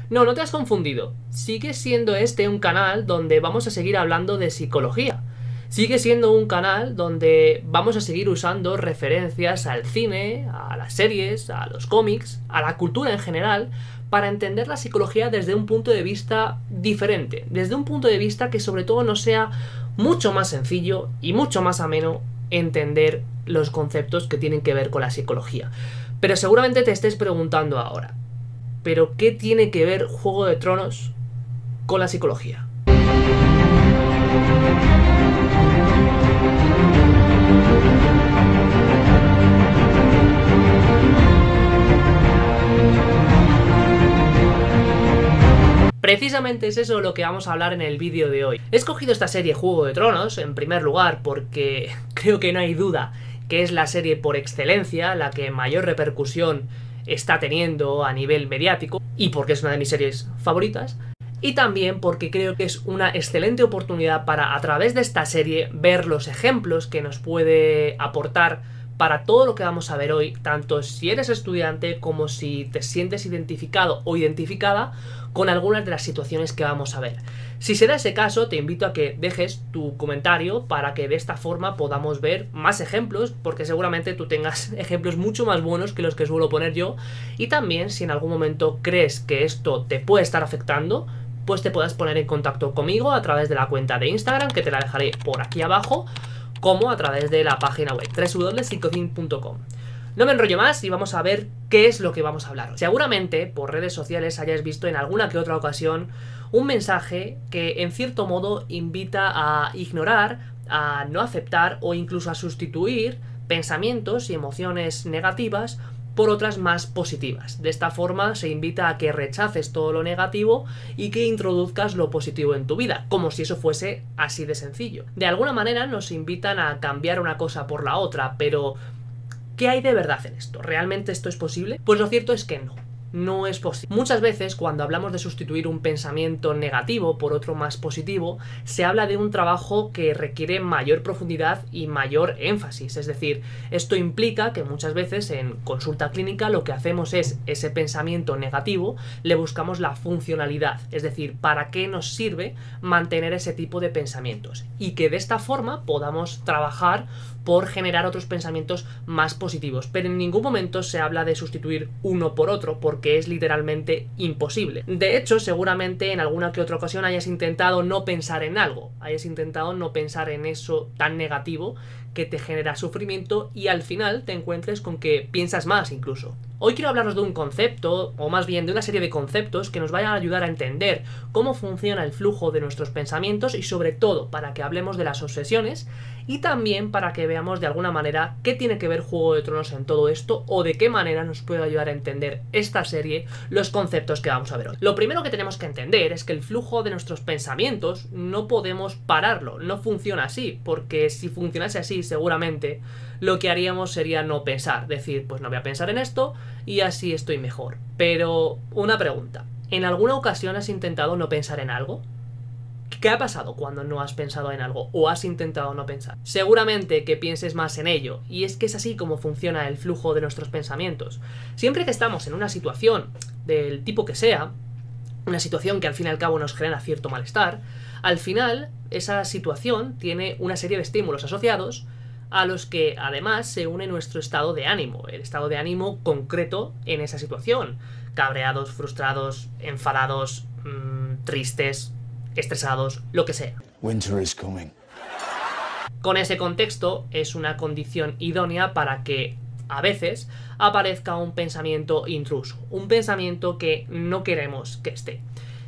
No, no te has confundido. Sigue siendo este un canal donde vamos a seguir hablando de psicología. Sigue siendo un canal donde vamos a seguir usando referencias al cine, a las series, a los cómics, a la cultura en general, para entender la psicología desde un punto de vista diferente, desde un punto de vista que sobre todo nos sea mucho más sencillo y mucho más ameno entender los conceptos que tienen que ver con la psicología. Pero seguramente te estés preguntando ahora, ¿pero qué tiene que ver Juego de Tronos con la psicología? Precisamente es eso lo que vamos a hablar en el vídeo de hoy. He escogido esta serie Juego de Tronos, en primer lugar, porque creo que no hay duda que es la serie por excelencia, la que mayor repercusión está teniendo a nivel mediático, y porque es una de mis series favoritas, y también porque creo que es una excelente oportunidad para, a través de esta serie, ver los ejemplos que nos puede aportar para todo lo que vamos a ver hoy, tanto si eres estudiante como si te sientes identificado o identificada con algunas de las situaciones que vamos a ver. Si se da ese caso, te invito a que dejes tu comentario para que de esta forma podamos ver más ejemplos, porque seguramente tú tengas ejemplos mucho más buenos que los que suelo poner yo, y también si en algún momento crees que esto te puede estar afectando, pues te puedas poner en contacto conmigo a través de la cuenta de Instagram, que te la dejaré por aquí abajo, como a través de la página web www.psicocin.com. No me enrollo más y vamos a ver qué es lo que vamos a hablar hoy. Seguramente por redes sociales hayáis visto en alguna que otra ocasión un mensaje que en cierto modo invita a ignorar, a no aceptar o incluso a sustituir pensamientos y emociones negativas por otras más positivas. De esta forma se invita a que rechaces todo lo negativo y que introduzcas lo positivo en tu vida, como si eso fuese así de sencillo. De alguna manera nos invitan a cambiar una cosa por la otra, pero ¿qué hay de verdad en esto? ¿Realmente esto es posible? Pues lo cierto es que no es posible. Muchas veces cuando hablamos de sustituir un pensamiento negativo por otro más positivo, se habla de un trabajo que requiere mayor profundidad y mayor énfasis. Es decir, esto implica que muchas veces en consulta clínica lo que hacemos es ese pensamiento negativo, le buscamos la funcionalidad, es decir, para qué nos sirve mantener ese tipo de pensamientos y que de esta forma podamos trabajar por generar otros pensamientos más positivos, pero en ningún momento se habla de sustituir uno por otro porque es literalmente imposible. De hecho, seguramente en alguna que otra ocasión hayas intentado no pensar en algo, hayas intentado no pensar en eso tan negativo que te genera sufrimiento y al final te encuentres con que piensas más incluso. Hoy quiero hablaros de un concepto, o más bien de una serie de conceptos que nos vayan a ayudar a entender cómo funciona el flujo de nuestros pensamientos y sobre todo para que hablemos de las obsesiones y también para que veamos de alguna manera qué tiene que ver Juego de Tronos en todo esto o de qué manera nos puede ayudar a entender esta serie los conceptos que vamos a ver hoy. Lo primero que tenemos que entender es que el flujo de nuestros pensamientos no podemos pararlo, no funciona así, porque si funcionase así seguramente lo que haríamos sería no pensar, decir, pues no voy a pensar en esto y así estoy mejor. Pero una pregunta, ¿en alguna ocasión has intentado no pensar en algo? ¿Qué ha pasado cuando no has pensado en algo o has intentado no pensar? Seguramente que pienses más en ello, y es que es así como funciona el flujo de nuestros pensamientos. Siempre que estamos en una situación del tipo que sea, una situación que al fin y al cabo nos genera cierto malestar, al final esa situación tiene una serie de estímulos asociados a los que además se une nuestro estado de ánimo, el estado de ánimo concreto en esa situación. Cabreados, frustrados, enfadados, tristes, estresados, lo que sea. Winter is coming. Con ese contexto es una condición idónea para que a veces aparezca un pensamiento intruso, un pensamiento que no queremos que esté.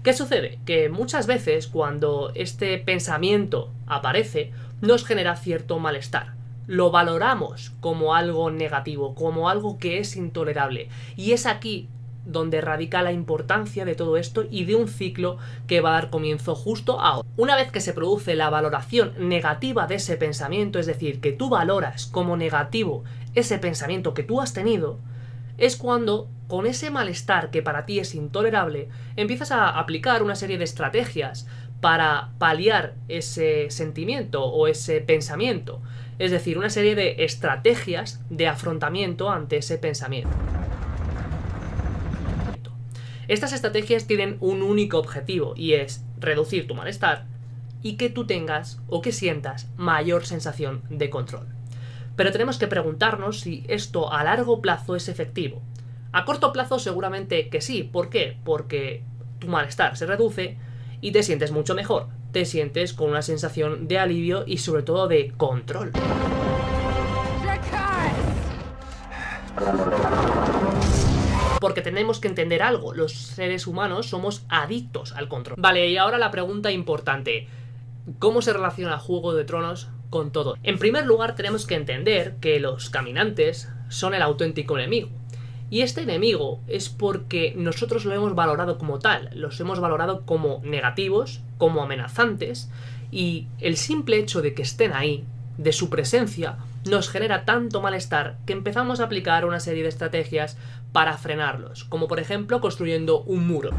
¿Qué sucede? Que muchas veces cuando este pensamiento aparece nos genera cierto malestar. Lo valoramos como algo negativo, como algo que es intolerable. Y es aquí donde radica la importancia de todo esto y de un ciclo que va a dar comienzo justo ahora. Una vez que se produce la valoración negativa de ese pensamiento, es decir, que tú valoras como negativo ese pensamiento que tú has tenido, es cuando, con ese malestar que para ti es intolerable, empiezas a aplicar una serie de estrategias para paliar ese sentimiento o ese pensamiento. Es decir, una serie de estrategias de afrontamiento ante ese pensamiento. Estas estrategias tienen un único objetivo y es reducir tu malestar y que tú tengas o que sientas mayor sensación de control. Pero tenemos que preguntarnos si esto a largo plazo es efectivo. A corto plazo seguramente que sí. ¿Por qué? Porque tu malestar se reduce y te sientes mucho mejor. Te sientes con una sensación de alivio y sobre todo de control. Porque tenemos que entender algo, los seres humanos somos adictos al control. Vale, y ahora la pregunta importante: ¿cómo se relaciona Juego de Tronos con todo? En primer lugar, tenemos que entender que los caminantes son el auténtico enemigo. Y este enemigo es porque nosotros lo hemos valorado como tal, los hemos valorado como negativos, como amenazantes, y el simple hecho de que estén ahí, de su presencia, nos genera tanto malestar que empezamos a aplicar una serie de estrategias para frenarlos, como por ejemplo construyendo un muro.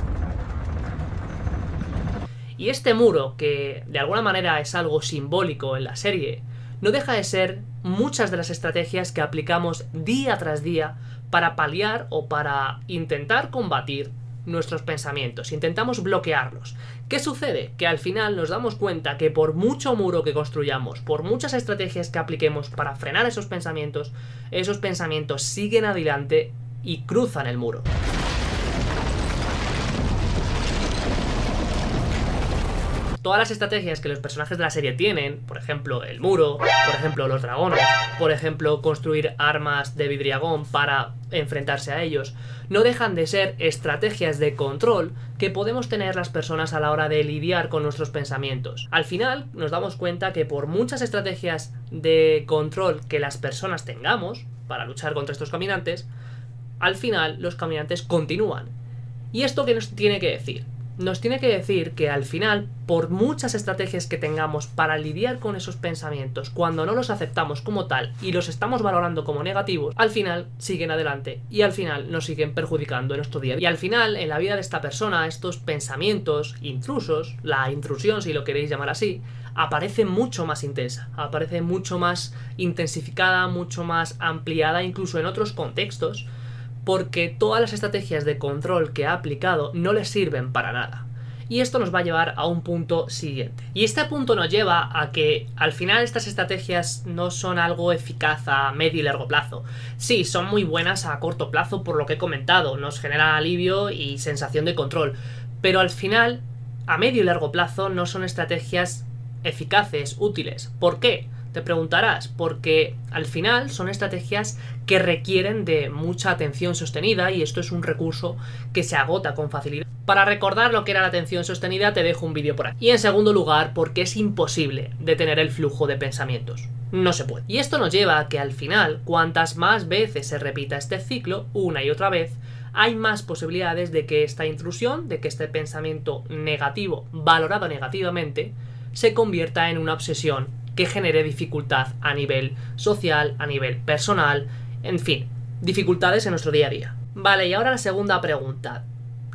Y este muro, que de alguna manera es algo simbólico en la serie, no deja de ser muchas de las estrategias que aplicamos día tras día para paliar o para intentar combatir nuestros pensamientos, intentamos bloquearlos. ¿Qué sucede? Que al final nos damos cuenta que por mucho muro que construyamos, por muchas estrategias que apliquemos para frenar esos pensamientos siguen adelante y cruzan el muro. Todas las estrategias que los personajes de la serie tienen, por ejemplo el muro, por ejemplo los dragones, por ejemplo construir armas de vidriagón para enfrentarse a ellos, no dejan de ser estrategias de control que podemos tener las personas a la hora de lidiar con nuestros pensamientos. Al final nos damos cuenta que por muchas estrategias de control que las personas tengamos para luchar contra estos caminantes, al final los caminantes continúan. ¿Y esto qué nos tiene que decir? Nos tiene que decir que al final, por muchas estrategias que tengamos para lidiar con esos pensamientos, cuando no los aceptamos como tal y los estamos valorando como negativos, al final siguen adelante y al final nos siguen perjudicando en nuestro día a día. Y al final, en la vida de esta persona, estos pensamientos intrusos, la intrusión si lo queréis llamar así, aparece mucho más intensa, aparece mucho más intensificada, mucho más ampliada, incluso en otros contextos, porque todas las estrategias de control que ha aplicado no le sirven para nada. Y esto nos va a llevar a un punto siguiente. Y este punto nos lleva a que al final estas estrategias no son algo eficaz a medio y largo plazo. Sí, son muy buenas a corto plazo por lo que he comentado, nos genera alivio y sensación de control, pero al final, a medio y largo plazo no son estrategias eficaces, útiles. ¿Por qué? Te preguntarás, porque al final son estrategias que requieren de mucha atención sostenida y esto es un recurso que se agota con facilidad. Para recordar lo que era la atención sostenida te dejo un vídeo por aquí. Y en segundo lugar, porque es imposible detener el flujo de pensamientos. No se puede. Y esto nos lleva a que al final, cuantas más veces se repita este ciclo, una y otra vez, hay más posibilidades de que esta intrusión, de que este pensamiento negativo, valorado negativamente, se convierta en una obsesión que genere dificultad a nivel social, a nivel personal, en fin, dificultades en nuestro día a día. Vale, y ahora la segunda pregunta.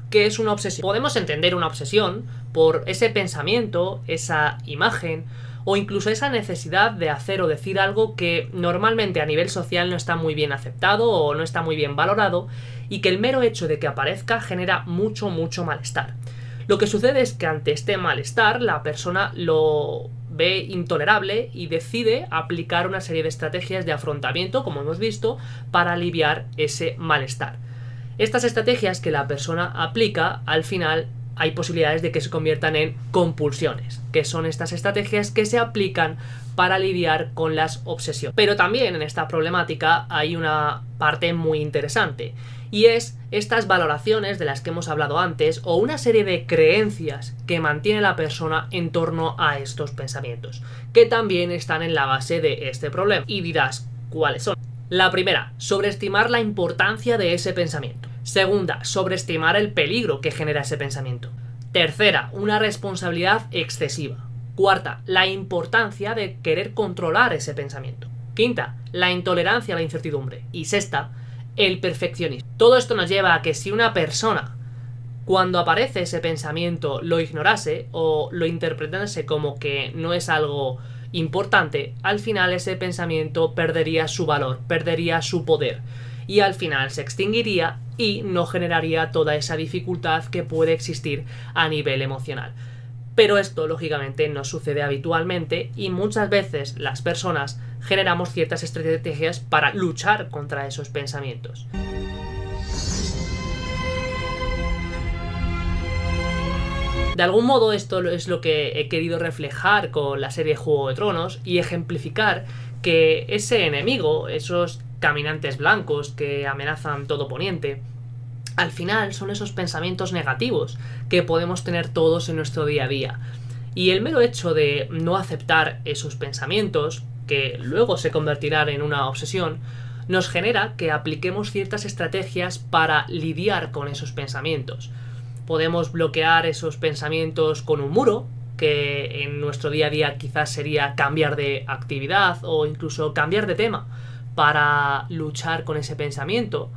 ¿Qué es una obsesión? Podemos entender una obsesión por ese pensamiento, esa imagen o incluso esa necesidad de hacer o decir algo que normalmente a nivel social no está muy bien aceptado o no está muy bien valorado y que el mero hecho de que aparezca genera mucho malestar. Lo que sucede es que ante este malestar la persona lo ve intolerable y decide aplicar una serie de estrategias de afrontamiento, como hemos visto, para aliviar ese malestar. Estas estrategias que la persona aplica, al final hay posibilidades de que se conviertan en compulsiones, que son estas estrategias que se aplican para lidiar con las obsesiones. Pero también en esta problemática hay una parte muy interesante, y es estas valoraciones de las que hemos hablado antes o una serie de creencias que mantiene la persona en torno a estos pensamientos, que también están en la base de este problema. Y dirás, ¿cuáles son? La primera, sobreestimar la importancia de ese pensamiento. Segunda, sobreestimar el peligro que genera ese pensamiento. Tercera, una responsabilidad excesiva. Cuarta, la importancia de querer controlar ese pensamiento. Quinta, la intolerancia a la incertidumbre. Y sexta, el perfeccionismo. Todo esto nos lleva a que si una persona, cuando aparece ese pensamiento, lo ignorase o lo interpretase como que no es algo importante, al final ese pensamiento perdería su valor, perdería su poder y al final se extinguiría y no generaría toda esa dificultad que puede existir a nivel emocional. Pero esto, lógicamente, no sucede habitualmente y muchas veces las personas generamos ciertas estrategias para luchar contra esos pensamientos. De algún modo esto es lo que he querido reflejar con la serie Juego de Tronos y ejemplificar que ese enemigo, esos caminantes blancos que amenazan todo Poniente, al final son esos pensamientos negativos que podemos tener todos en nuestro día a día. Y el mero hecho de no aceptar esos pensamientos, que luego se convertirán en una obsesión, nos genera que apliquemos ciertas estrategias para lidiar con esos pensamientos. Podemos bloquear esos pensamientos con un muro, que en nuestro día a día quizás sería cambiar de actividad o incluso cambiar de tema para luchar con ese pensamiento.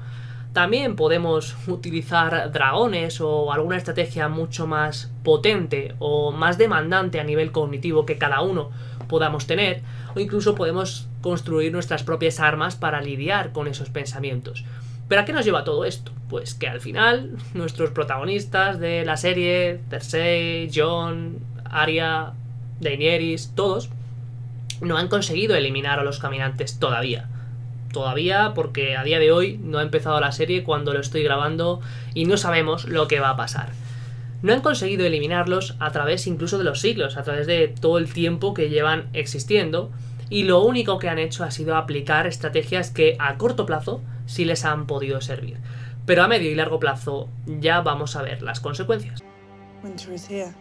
También podemos utilizar dragones o alguna estrategia mucho más potente o más demandante a nivel cognitivo que cada uno podamos tener, o incluso podemos construir nuestras propias armas para lidiar con esos pensamientos. ¿Pero a qué nos lleva todo esto? Pues que al final nuestros protagonistas de la serie, Cersei, Jon, Arya, Daenerys, todos, no han conseguido eliminar a los caminantes todavía. Todavía porque a día de hoy no ha empezado la serie cuando lo estoy grabando y no sabemos lo que va a pasar. No han conseguido eliminarlos a través incluso de los siglos, a través de todo el tiempo que llevan existiendo, y lo único que han hecho ha sido aplicar estrategias que a corto plazo sí les han podido servir. Pero a medio y largo plazo ya vamos a ver las consecuencias. Winter is here.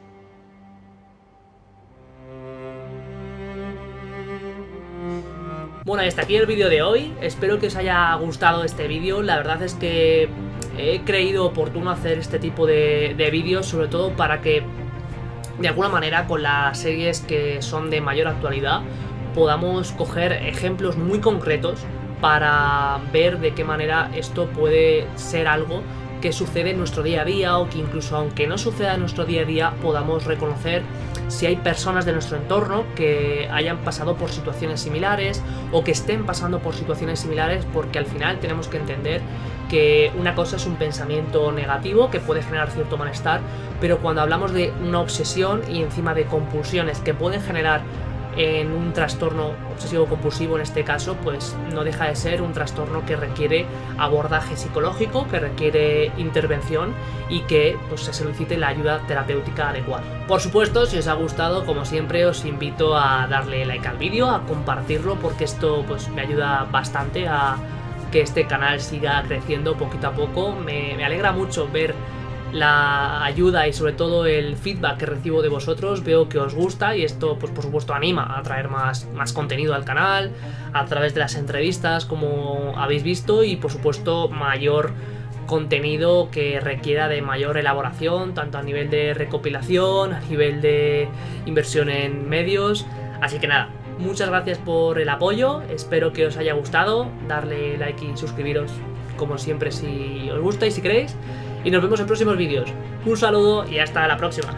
Bueno, y hasta aquí el vídeo de hoy. Espero que os haya gustado este vídeo. La verdad es que he creído oportuno hacer este tipo de vídeos, sobre todo para que de alguna manera con las series que son de mayor actualidad podamos coger ejemplos muy concretos para ver de qué manera esto puede ser algo que sucede en nuestro día a día, o que incluso aunque no suceda en nuestro día a día podamos reconocer si hay personas de nuestro entorno que hayan pasado por situaciones similares o que estén pasando por situaciones similares, porque al final tenemos que entender que una cosa es un pensamiento negativo que puede generar cierto malestar, pero cuando hablamos de una obsesión y encima de compulsiones que pueden generar en un trastorno obsesivo compulsivo, en este caso, pues no deja de ser un trastorno que requiere abordaje psicológico, que requiere intervención y que pues se solicite la ayuda terapéutica adecuada. Por supuesto, si os ha gustado, como siempre, os invito a darle like al vídeo, a compartirlo, porque esto pues me ayuda bastante a que este canal siga creciendo poquito a poco. Me alegra mucho ver la ayuda y sobre todo el feedback que recibo de vosotros. Veo que os gusta y esto pues por supuesto anima a traer más contenido al canal a través de las entrevistas, como habéis visto, y por supuesto mayor contenido que requiera de mayor elaboración, tanto a nivel de recopilación, a nivel de inversión en medios. Así que nada, muchas gracias por el apoyo, espero que os haya gustado, darle like y suscribiros como siempre si os gusta y si queréis. Y nos vemos en próximos vídeos. Un saludo y hasta la próxima.